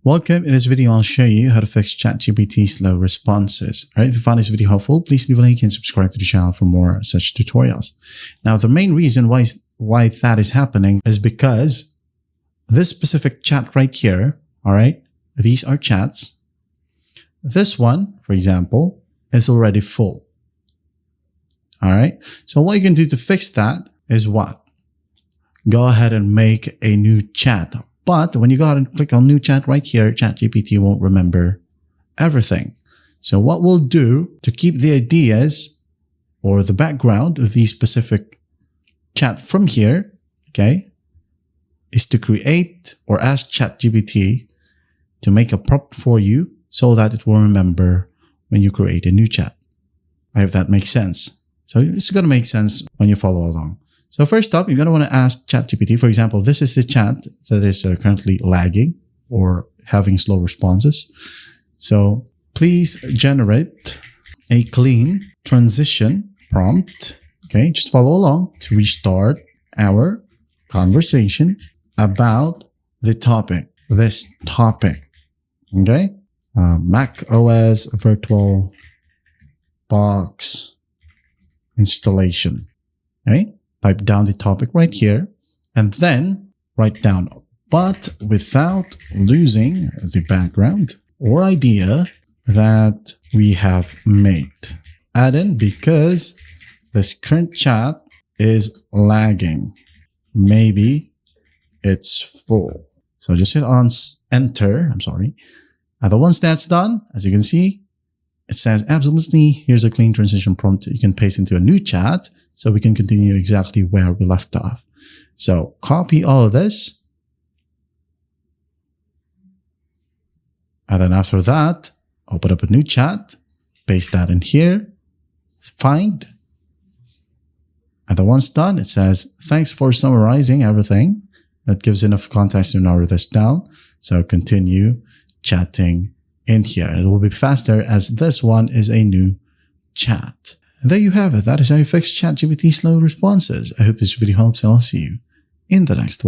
Welcome. In this video, I'll show you how to fix ChatGPT slow responses. All right, if you found this video helpful, please leave a like and subscribe to the channel for more such tutorials. Now, the main reason why that is happening is because this specific chat right here, all right, these are chats. This one, for example, is already full. All right, so what you can do to fix that is what? Go ahead and make a new chat. But when you go ahead and click on new chat right here, ChatGPT won't remember everything. So what we'll do to keep the ideas or the background of these specific chat from here, okay, is to create or ask ChatGPT to make a prompt for you so that it will remember when you create a new chat. I hope that makes sense. So it's going to make sense when you follow along. So first up, you're going to want to ask ChatGPT, for example, this is the chat that is currently lagging or having slow responses. So please generate a clean transition prompt. Okay, just follow along to restart our conversation about the topic, this topic. Okay, Mac OS Virtual Box installation. Okay. Type down the topic right here and then write down, but without losing the background or idea that we have made. Add in because this current chat is lagging. Maybe it's full. So just hit on enter. I'm sorry. And once that's done, as you can see, it says absolutely, here's a clean transition prompt you can paste into a new chat so we can continue exactly where we left off. So copy all of this. And then after that, open up a new chat, paste that in here, find. And then once done, it says, thanks for summarizing everything. That gives enough context to narrow this down. So continue chatting in here. It will be faster as this one is a new chat. And there you have it. That is how you fix ChatGPT slow responses. I hope this video helps and I'll see you in the next one.